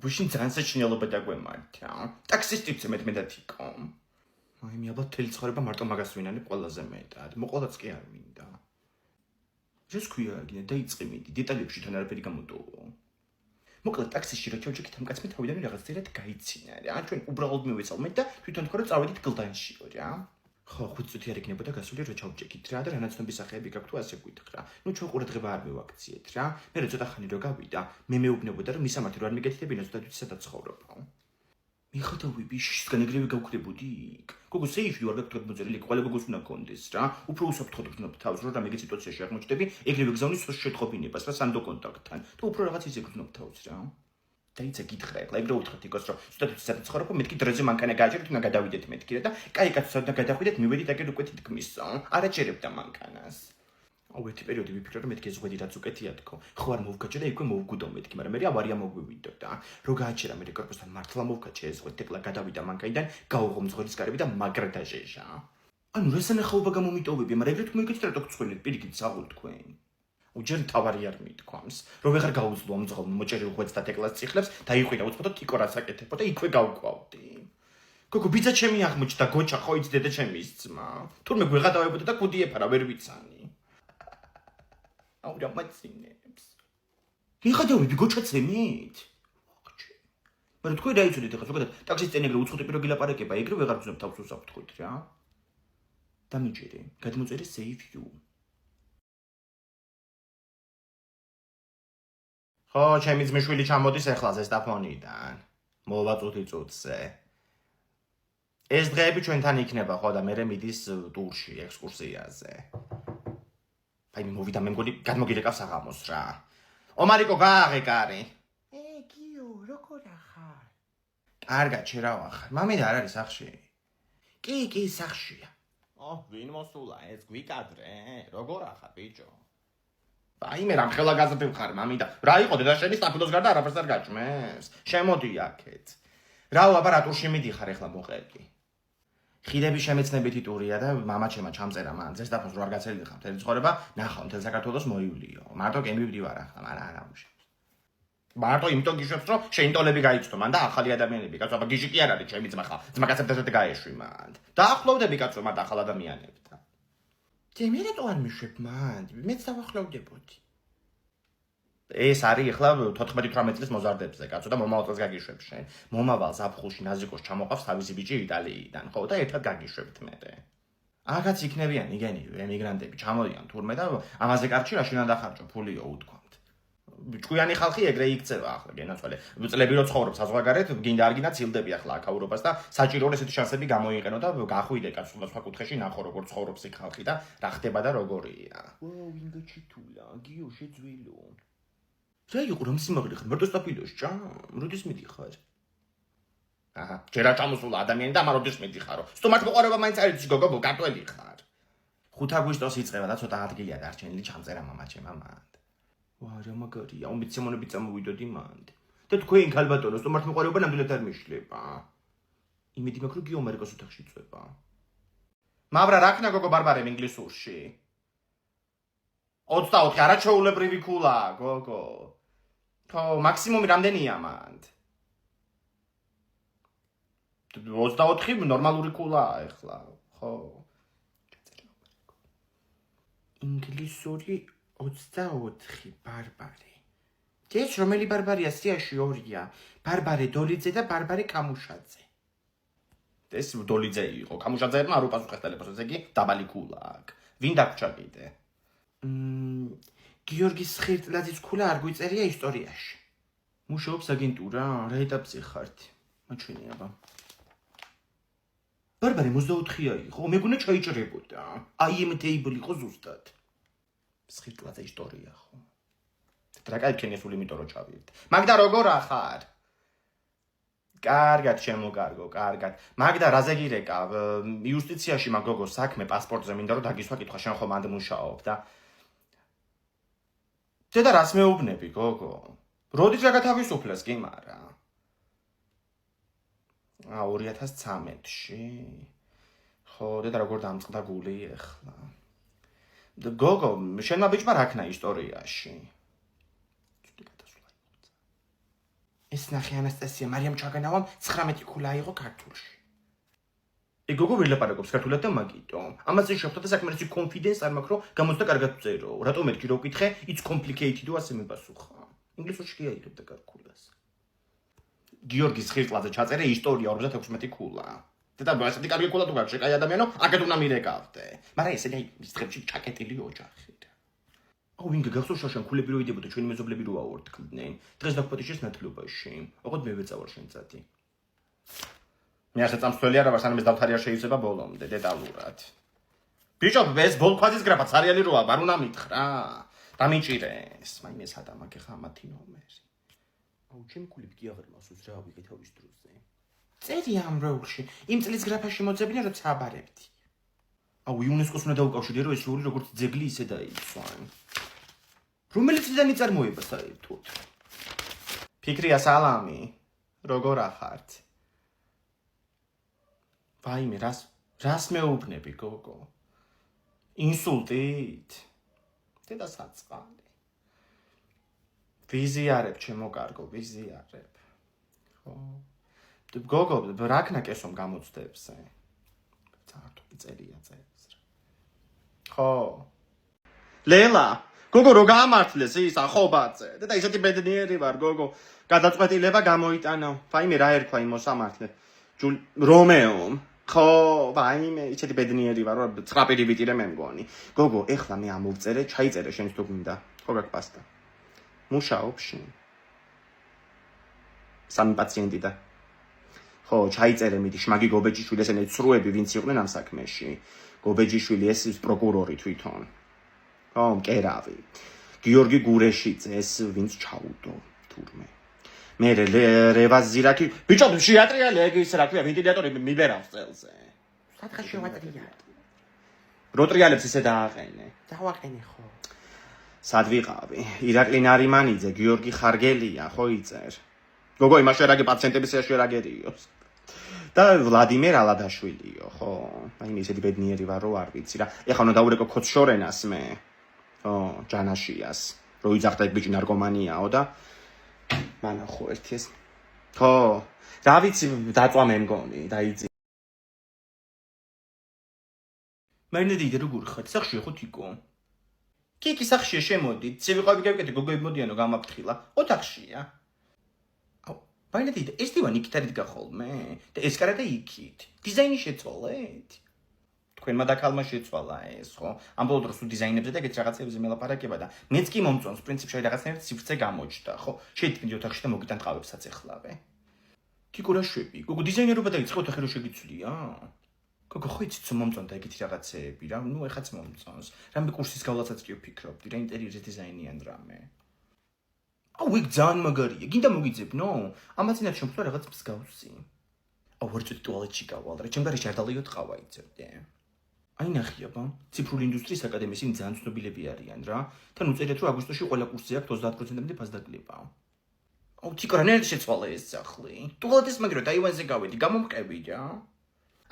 ბუშინ ძალიან საჩინელობა დაგვემართა. ტაქსისტიც მეტად იყო. აი მე ალბათ თელი ცხოვრება მარტო მაგას ვინანებ ყველაზე მეტად. მოყოლაც კი არ მინდა. ეს ქვია გინდა დაიწყე მიდი დეტალებში თან არაფერი გამოტოვო. მოკლედ ტაქსიში რა ჩავჭიქით ამ კაცმა თავიდან რაღაცერად გაიცინა რა. ჩვენ უბრალოდ მივეცალმეთ და თვითონ თქვა რომ წავედით გლდანშიო რა. ხო, 5 წუთი არ იქნებოდა გასული რა ჩავჭიქით რა და რანაცნობი სახეები გაქვთ თუ ასე გვითხრა. ნუ ჩვენ ყურადღება არ მივაქციეთ რა. მე რა ცოტა ხანი რო გავიდა, მე მეუბნებოდა რომ მისამართი რო არ მიგეთითებინო ცოტა თვით სადაც ცხოვრობ. მიხატავი ბიშისგან ეგრევე გავხდებოდი იქ. გოგო სეიფი ვარ გაქვთ მოწერილი, ყველა გოგოს უნდა კონდეს რა. უფრო უსაფრთხოდ გრძნობ თავს, რომ რამე სიტუაციაში აღმოჩნდები, ეგრევე გზავნის სულ შეთხობინებას რა სანდო კონტაქტთან. თუ უფრო რაღაც ისე გრძნობ თავს რა. დაიცა გითხრა ეხლა ეგრე უთხრით იქოს რომ ცოტა სადაც ცხოვრობ, მეთქი დროზე მანქანა გააჭერეთ, უნდა გადავიდეთ მეთქი რა და კაი კაცო და გადახვიდეთ, მივედით აგერ უკვე თითქმის. არ აჭერებდა მანქანას. აუ ერთი პერიოდი ვიფიქრე რომ მეთქი ზღვედი რაც უკეთია თქო. ხო არ მოვგაჭე და იქვე მოვგუდო მეთქი, მაგრამ მე ავარია მოგვივიდო და რო გააჭერა მე კორპუსთან მართლა მოვგაჭე ეს ზღვედი ეკლა გადავიდა მანქანიდან, გაუღო მძღოლის კარები და მაგრა დაჟეჟა. ანუ რასანახაობა გამომიტოვები, მაგრამ ეგრეთ მოგეკითხეთ რატო გწყვილეთ პირიქით საღოლ თქვენ. უჯერ თავარი არ მithქვამს, რომ ვეღარ გაუძლო მძღოლ მოჭერილ ღვედს და ეკლას ციხლებს და იყვიდა უცხო და თიკო რაც აკეთებო და იქვე გავკვავდი. გოგო ბიძა ჩემი აღმოჩნდა გოჩა ხო იცი დედა ჩემი ის ძმა. თურმე გვეღადავებოდა და კუდი ეფარა ვერ ვიცანი. აუ რა მაცინებს. მიხადავები გოჩაცემით? ოღჭი. მაგრამ თქვენ დაიცოდეთ ახლა ზოგადად ტაქსის წინ ეგრე უცხოთი პირო გილაპარაკება, ეგრე ვეღარ გძნობ თავს უსაფრთხოდ რა. დამიჯერე, გადმოწერე save you. ხო, ჩემი ძმისშვილი ჩამოდის ახლა ზესტაფონიდან. მოვაწუთი წუთზე. ეს დღეები ჩვენთან იქნება ხო და მე მიდის ტურში ექსკურსიაზე. აი მოვიდა მე მგონი გადმოგირეკავს აღამოს რა. ომარიკო გააღე კარი. გიო, როგორ ახარ? კარგად შერავ ახარ. მამიდა არ არის სახში? კი, სახშია. ვინ მოსულა ეს გვიკადრე? როგორ ახარ ბიჭო? აი მე რამ ხელა გაზრდილ ხარ მამიდა. რა იყო დედა შენი სტაფილოს გარდა არაფერს არ გაჭმეს. შემოდი აქეთ. რა აბა რა ტურში მიდიხარ ახლა მოყევი. ხიდები შემეცნებითი ტურია და მამაჩემა ჩამწერა მან ზესტაფონს რო არ გაცელილი ხარ მთელი ცხოვრება ნახავ მთელ საქართველოს მოივლიო. მარტო კემბივდი ვარ ახლა, მაგრამ არა მუშებს. მარტო იმიტომ გიშვებს რომ შეინტოლები გაიცნო მან და ახალი ადამიანები. კაცო აბა გიჟი კი არ არის ჩემი ძმა ხა. ძმა კაცებთან გაეშვი მან. დაახლოვდები კაცო მათ ახალ ადამიანებთან. მე რატო არ მიშვებ მან? მეც დავახლოვდებოდი. ეს არის ახლა 14-18 წლის მოზარდებზე კაცო და მომავალ წელს გაგიშვებ შენ. მომავალ ზაფხულში ნაზიკოს ჩამოყავს თავისი ბიჭი იტალიიდან, ხო და ერთად გაგიშვებთ მე. აქაც იქნებიან იგენივე ემიგრანტები ჩამოდიან თურმე და ამაზე კარჩი რაში უნდა დახარჯო, ფულიო უთქვამთ. ჭკვიანი ხალხი ეგრე იქცევა ახლა გენაცვალე. წლები რო ცხოვრობ საზღვარგარეთ, გინდა არ გინდა ცილდები ახლა აქ ევროპას და საჭირო ესეთი შანსები გამოიყენო და გახვიდე კაცო სხვა კუთხეში ნახო როგორ ცხოვრობს იქ ხალხი და რა ხდება და როგორია. ვინ გაჩითულა, გიო შეძვილო. რა იყო რომ სიმაღლე ხარ მარტო სტაფილოში ჭა? როდის მიდიხარ? აჰა, ჯერა ჩამოსულა ადამიანი და ამან როდის მიდიხარო? სტომათ მოყარება მაინც არ იცი გოგო, კარტველი ხარ. 5 აგვისტოს იწყება და ცოტა ადგილია დარჩენილი ჩამწერა მამაჩემ ამან. ვა რა მაგარია, ამბიციონები წამოვიდოდი მანდ. და თქვენ ქალბატონო, სტომათ მოყარება ნამდვილად არ მიშლება. იმედი მაქვს რომ გიო ამერიკას ოთახში წვება. მავრა რა ქნა გოგო ბარბარე ინგლისურში? 24 არაჩვეულებრივი ქულა, გოგო. ხო, მაქსიმუმი რამდენია მანდ? 24 ნორმალური ქულაა ეხლა, ხო. ინგლისური 24 ბარბარე. ეს რომელი ბარბარია სიაში ორია? ბარბარე დოლიძე და ბარბარე კამუშაძე. ეს დოლიძე იყო, კამუშაძეებმა არ უპასუხეს ტელეფონს, ესე იგი დაბალი ქულა აქვს. ვინ დაგვრჩა კიდე? გიორგი სხირტლაძის ქულა არ გვიწერია ისტორიაში. მუშაობს აგენტურა, რა ეტაპზე ხართ? მაჩვენე აბა. ბარბარე 24-ია იყო, მეგონა ჩაიჭრებოდა. აი ამ ტეიბლი იყო ზუსტად. სხირტლაძე ისტორია ხო? რა კაიქენია სულ იმიტომ რომ ჩავიერთ. მაგდა როგორ ახარ? კარგად შემოგარგო, კარგად. მაგდა რაზე გირეკავ? იუსტიციაში მაგოგო საქმე პასპორტზე მინდა რომ დაგისვა კითხვა, შენ ხომ ანდ მუშაობ და დედა რას მეუბნები, გოგო? როდის გაგათავისუფლეს კი მარა? 2013-ში. ხო, დედა როგორ დამწყდა გული ახლა. გოგო, შენმა ბიჭმა რა ქნა ისტორიაში? ეს ნახე ანასტასია მარიამ ჩაგანავამ 19 ქულა აიღო ქართულში. გოგო ვერ ლაპარაკობს ქართულად და მაგიტო. ამაზე შეხვდა და საკმარისი კონფიდენს არ მაქვს, რომ გამოცდა კარგად ვწერო. რატომ მეთქი რო ვკითხე, it's complicated და ასე მიპასუხა. ინგლისურში კი აიღებდა ქართულას. გიორგის ხირტლაძე ჩაწერე ისტორია 56 ქულა. და ასეთი კარგი ქულა თუ გაქვს, კაი ადამიანო, აქეთ უნდა მირეკავდე. მაგრამ ესე ის დღეებში ჩაკეტილი ოჯახი. ვინ გაგახსოვს შაშან ქულები რო იდებოდა ჩვენი მეზობლები რო აორთქლდნენ. დღეს დაგფოთიშეს ნათლობაში. ოღონდ მე ვეწავარ შენ წადი. მე ასე წამსვლელი არა ვარ, სანამ ეს დავთარი არ შეიძლება ბოლომდე დეტალურად. ბიჭო, ეს ბოლქვაძის გრაფა ცარიალი როა, არ უნდა მითხრა. დამიჭირეს. მაინც ადამაგე ხამათი ნომერი. ჩემი ქულები კი აღარ მასუს რა ვიღე თავის დროზე. წერი ამ როლში. იმ წლის გრაფაში მოძებნე როცა აბარებდი. იუნესკოს უნდა დაუკავშირდე, რომ ეს როლი როგორც ძეგლი ისე დაიცვა. რომელიც ძიდან იწარმოება საერთოდ. ფიქრია სალამი. როგორ ახართ? ვაიმე, რას მეუბნები, გოგო? ინსულტით? დედა საწყალი. ვიზიარებ, ჩემო კარგო, ვიზიარებ. ხო. გოგო, რაკნა კესომ გამოცდებზე? წართ წერია წერს რა. ხო. ლელა გოგო რო გამართლეს ისა ხობაძე და ისეთი ბედნიერი ვარ გოგო გადაწყვეტილება გამოიტანა ვაიმე რა ერქვა იმ მოსამართლე რომეომ ხო ვაიმე ისეთი ბედნიერი ვარ რა ცხრაპირი ვიტირე მე მგონი გოგო ეხლა მე ამოვწერე ჩაიწერე შენს თუ გინდა ხო გაკ პასტა მუშაობში სამი პაციენტი და ხო ჩაიწერე მიდი შმაგი გობეჯიშვილი ესენი ცრუები ვინც იყვნენ ამ საქმეში გობეჯიშვილი ეს პროკურორი თვითონ ხო მკერავი გიორგი გურეშიძე ეს ვინც ჩაუდო თურმე მე რევაზირაკი ბიჭო შეატრიალე ეგ ის რა ქვია ვენტილატორი მიბერავს წელზე სათხა შევატრია რო ტრიალებს ისე დააყენე დავაყენე ხო სად ვიყავი ირაკლი ნარიმანიძე გიორგი ხარგელია ხო იწერ გოგო იმას შერაგე პაციენტების შეერაგერიოს და ვლადიმერ ალადაშვილიო ხო აი მე ისეთი ბედნიერი ვარ რო არ ვიცი რა ეხლა უნდა დაურეკო ქოცშორენას მე ხო ჯანაშიას რო იძახდა ეგ ბიჭი ნარკომანიაო და მანა ხო ერთი ეს ხო რა ვიცი დაწვა მე მგონი დაიძი მაინდი იდე როგორ ხარ სახში ხო თიკო კი სახში შემოდი ცივიყავი გავიკეთე გოგოები მოდიანო გამაფრთხილა ოთახშია მაინდი ეს დივანი იქით გახოლმე და ეს კარა და იქით დიზაინი შეცვალეთ თქვენმა დაკალმა შეცვალა ეს ხო ამ ბოლო დროს დიზაინებზე და ეგეთ რაღაცებზე მელაპარაკება და მეც კი მომწონს პრინციპში რაღაცნაირად სივრცე გამოჩნდა ხო შეიტკნი ოთახში და მოგიტან ტყავებსაც ეხლავე კიკო რა შვები გოგო დიზაინერობა დაიწყე ოთახი რო შეგიცვლია გოგო ხო იცით რომ მომწონდა ეგეთი რაღაცეები რა ნუ ეხაც მომწონს რამე კურსის გავლაცაც კი ვფიქრობდი რა ინტერიერის დიზაინიან რამე ეგ ძალიან მაგარია გინდა მოგიძებნო ამაცინათ შემთხვევა რაღაც მსგავსი ვარ წვით ტუალეტში გავალ რა ჩემ გარეშე არ დალიოთ ყავა იცოდე აი ნახიაბა ციფრული ინდუსტრიის აკადემიის იმ ძალიან ცნობილები არიან რა თან უწერიათ რომ აგვისტოში ყველა კურსზე აქვს 30%-ამდე ფასდაკლება თიკრანერ შეცვალა ეს სახლი ტუალეტის მაგრო დაივანზე გავედი გამომყევი რა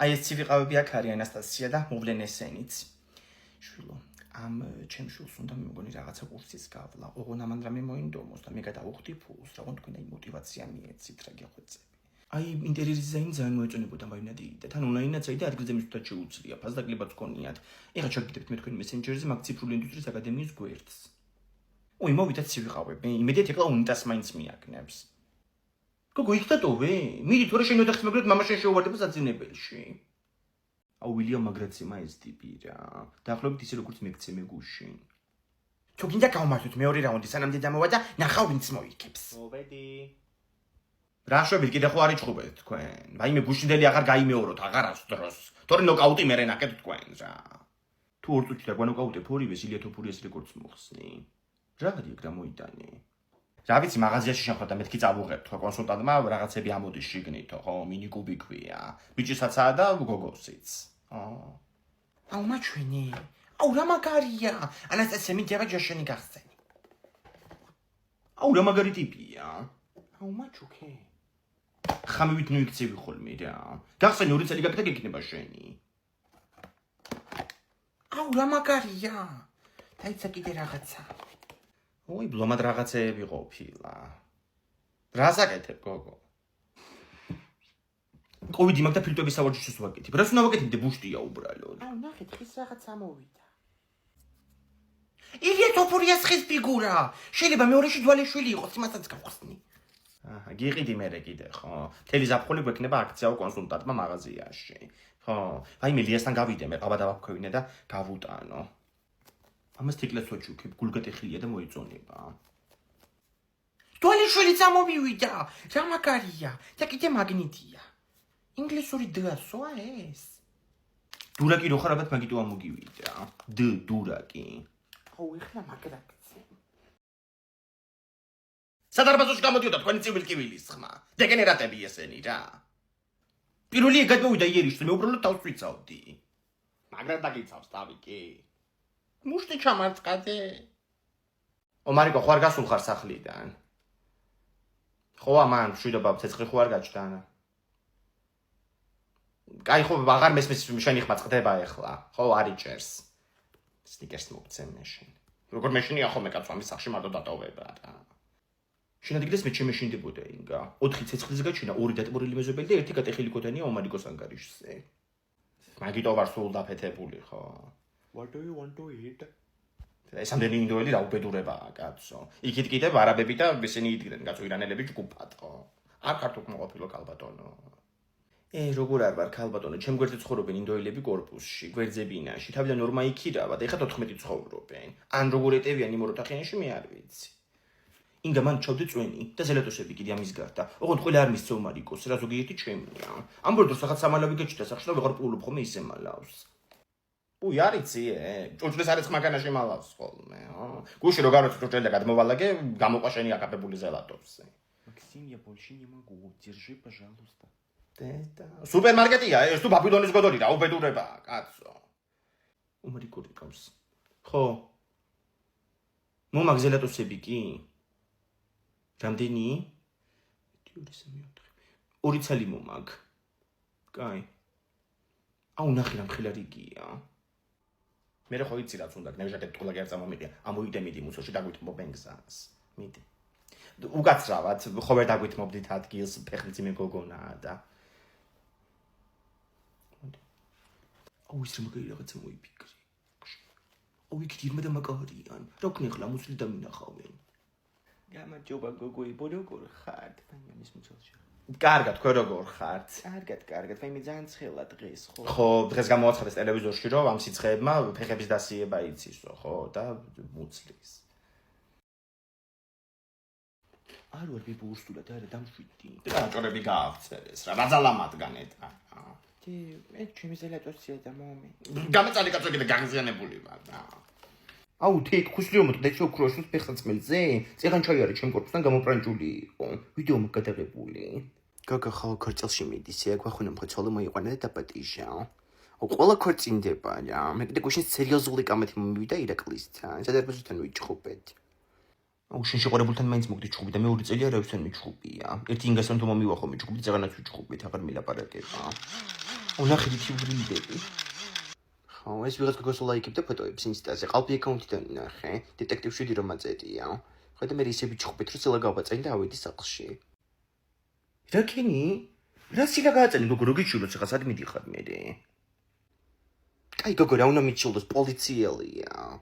აი ეს ცივიყავები აქ არის ანასტასია და მოვლენ ესენიც შვილო ამ ჩემ შულს უნდა მეგონი რაღაცა კურსის გავლა ოღონ ამან რამე მოინდომოს და მე გადავუხდი ფულს რა თქვენ აი мотиваცია მიეცით რა გეხვეწები აი ინტერიერის დიზაინი ძალიან მოეწონებოდა მაინადი და თან ონლაინაც აი და ადგილზე მისვლაც შეუძლია ფასდაკლებაც გქონიათ ეხლა ჩაგიგდებთ მე თქვენი მესენჯერზე მაგ ციფრული ინდუსტრიის აკადემიის გვერდს მოვიდათ ცივიყავები იმედიათ ეხლა უნიტას მაინც მიაკნებს გოგო იქ დატოვე მიდი თორე შენ ოთახს მეგრეთ მამა შენ შეუვარდება საძინებელში ვილიამ მაგრაცი მაის ტიპი რა დაახლოებით ისე როგორც მეკცე მე გუშინ თუ გინდა გავმართოთ მეორე რაუნდი სანამ დედამოვა და ნახავ ვინც მოიქებს მოვედი რა შვები კიდე ხო არის ჭუბეთ თქვენ ვაიმე გუშინდელი აღარ გაიმეოროთ აღარავს დროს თორე ნოკაუტი მერე ნაკეთ თქვენ რა თუ ორ წუთში და გვანოკაუტებ ორივე ლიათოფურიეს რეკორდს მოხსნი რა გადი ეგ გამოიტანე რა ვიცი მაღაზიაში შეხვდა მეთქი წავუღებ თქვა კონსულტანტმა რაღაცები ამოდის შიგნითო ხო მინი კუბი ქვია ბიჭისაცაა და გოგოსიც აუ მაჩვენი აუ რა მაგარია ანასტასია მიდება ჯაშენი გახსენი აუ რა მაგარი ტიპია აუ მაჩუქე ხამივით ნუ იქცევი ხოლმე რა გახსენი ორი წელი გაკეთე გეკნება შენი აუ რა მაგარია დაიცა კიდე რაღაცა ოი ბლომად რაღაცეები ყოფილა რას აკეთებ, გოგო? კოვიდი მაგ და ფილტვების სავარჯიშოს ვაკეთებ. რას უნდა ვაკეთებ, ბუშტია უბრალოდ. აუ, ნახე, ხის რაღაც ამოვიდა. ილია თოფურიას ხის ფიგურა. შეიძლება მეორეში დვალეშვილი იყოს, იმასაც გავხსნი. აჰა, გიყიდი მერე კიდე, ხო? მთელი ზაფხული გვექნება აქციაო კონსულტანტმა მაღაზიაში. ხო, აი მე ლიასთან გავიდე, მე ყავა დავაქვევინე და გავუტანო. ამას თიკლებს ვაჩუქებ, გულგატეხილია და მოიწონება. დვალეშვილი წამოვივიდა. რა მაგარია და კიდე მაგნიტია. ინგლისური დასოა ეს. დურაკი რო ხარ, ალბათ მაგიტო ამოგივიდა. დურაკი. აუ, ეხლა მაგრაკცე. სადარბაზოში გამოდიოდა თქვენი ცივილკივილის ხმა. დეგენერატები ესენი რა. პირველი გადმოვიდა იერიშზე, მე უბრალოდ თავს ვიცავდი. მაგრამ დაგიცავს თავი კი. მუშტი ჩამარწყადე. ომარიკო, ხوار გასულ ხარ სახლიდან. ხო, ამან მშვიდობა ცეცხლი ხო არ გაჩნდა. კაი, ხო, აღარ მესმის შენი ხმა წყდება ეხლა. ხო, არიჭერს. სნიკერს მოგცემ მეშინ. როგორ მეშინია ხოლმე კაცო ამის სახში მარტო დატოვება რა. შინადგილეს მე შემეშინდებოდა ინგა. 4 ცეცხლის გაჩინა, 2 დატბორილი მეზობელი და 1 გატეხილი კოტენია ომარიკოს ანგარიშზე. მაგიტო ვარ სულ დაფეთებული ხო? What do you want to eat? ეს ამდენი ინდოელი რა უბედურებაა კაცო. იქით კიდევ არაბები და ისინი იდგნენ კაცო ირანელები ჯგუფად ხო? არ ქართულ მოყოფილო ქალბატონო. როგორ არ ვარ ქალბატონო, ჩემ გვერდზე ცხოვრობენ ინდოელები კორპუსში, გვერდზებინაში, თავიდან ნორმა იქირავა და ეხლა 14 ცხოვრობენ. ან როგორ ეტევიან იმ ოროთახიანში მე არ ვიცი. ინგა მან ჩავდე წვენი და ზელატოსები კიდე ამის გარდა. ოღონდ ყველა არ მისცე ომარიკოს, რა ზოგიერთი ჩემია. ამ ბორდოს რაღაც სამალავი გაჩნდა სახში და ვეღარ პულობ ხოლმე ისე მალავს. უი არიცი, ჭურჭლის არის ხმაგანაში მალავს ხოლმე, გუში რო გაროც ჭურჭელი და გადმოვალაგე, გამოყვა შენი აკაპებული ზელატოსზე. Максим, я больше не могу. Держи, пожалуйста. სუპერმარკეტია ეს თუ ბაბილონის გოდოლი რა უბედურებაა, კაცო. ომარიკო რიკავს. ხო. მომაგ ზელატოსები კი? რამდენი? 2 ცალი მომაგ. კაი. აუ ნახე რა მხილარი გია. მე რა ხო იცი რაც უნდა გნეჟაკეთ თულა გერ წამომიყია. ამოვიდე მიდი მუსოში დაგვითმობენ გზას. მიდი. უკაცრავად ხო ვერ დაგვითმობდით ადგილს ფეხლიცი მე გოგონაა და აუ ის რა მაგარი რაღაცა მოიფიქრე. აუ იქ ირმა და მაგარიან. რა ვქნი ახლა მუსლი და მინახავენ. გამარჯობა გოგოებო, როგორ ხართ? ვაიმე მის მუცელში. კარგად, თქვენ როგორ ხართ? კარგად, ვაიმე ძალიან ცხელა დღეს, ხო? ხო, დღეს გამოაცხადეს ტელევიზორში, რომ ამ სიცხეებმა ფეხების დასიება იცისო, ხო, და მუცლის. არ ვარ ბიბურსტულად, არა დამშვიდი. დაჭორები გააღწევეს რა, ბაზალამადგან ეტა. მე ჩემი ზელატოსია და მომე. გამეწალი კაცო კიდე გაღიზიანებული ვარ და. აუ თეიქ ხუსლიო მოტყდე შევქროშოს ფეხსაცმელზე? წეღან ჩაი არის ჩემ კორპუსთან გამოპრანჭული იყო. ვიდეო მოგადაღებული. გოგო ხო ქორწილში მიდის, გვახუნა მხოცოლო მოიყვანა და დაპატიჟა. ყველა ქორწინდება რა. მე კიდე გუშინ სერიოზული კამათი მომივიდა ირაკლისთან. სადარბაზოთან ვიჭხობეთ. აუ შენ შეყარებულთან მაინც მოგდი ჩხუბი და მე 2 წელი არავისთან მიჩხუბია. ერთი ინგასთან თუ მომივახო მიჩხუბი, ზეგანაც ვიჩხუბით, აღარ მილაპარაკება. აუ ნახე ვიჩივრიდები. ხო, ეს ვიღაც გოგოს ლაიქებდა ფოტოებს ინსტაზე. ყალბი აკაუნტიდან ნახე. დეტექტივში დი რომ აწედია. ხო და მე ისე ვიჩხუბით, რომ სილა გავაწენი და ავედი სახლში. რა ქენი? რა სილა გააწენი გოგო რო გიჩივროს ახლა სად მიდიხარ მე? კაი გოგო რა უნდა მიჩილოს პოლიციელია.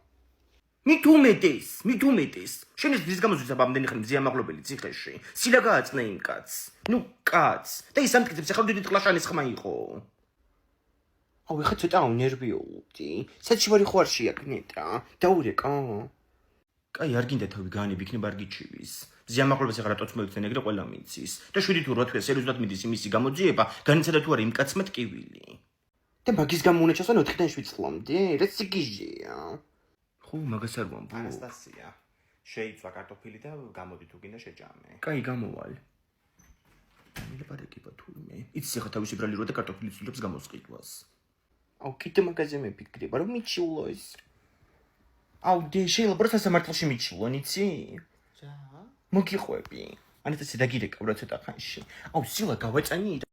მით უმეტეს. შენ ეს დის გამოზვისა ამდენი ხანი ზიამაღლობელი ციხეში. სილა გააწნე იმ კაცს. ნუ კაცს. და ის ამტკიცებს ახლა დიდი ტყლაშანის ხმა იყო. აუ ეხა ცოტა ნერვიულობდი. საჩი ვარი ხო არ შეაკნეტა. დაურეკა. კაი არ გინდა თავი განები იქნება არ გიჩივის. ზიამაღლობელს ახლა რატოც მოიქცენ ეგრე ყველა მიცის. და 7 თუ 8 თვე სერიოზულად მიდის იმისი გამოძიება, განიცადა თუ არა იმ კაცმა ტკივილი. და მაგის გამო უნდა ჩასვან 4-დან 7 წლამდე? რა სიგიჟეა. ხო, მაგას არ ვამბობ. ანასტასია, შეიცვა კარტოფილი და გამოდი თუ გინდა შეჭამე. კაი, გამოვალ. მილაპარაკება თურმე. იცი ახლა თავისი ბრალი რო და კარტოფილი ცდილობს გამოსყიდვას. აუ, კიდე მაგაზე მიფიქრება, რომ მიჩიულო ეს. აუ, შეიძლება რა სასამართლოში მიჩიულონ, იცი? რა? მოგიყვები. ანასტასია დაგირეკავ რა ცოტა ხანში. აუ, სილა გავაწანი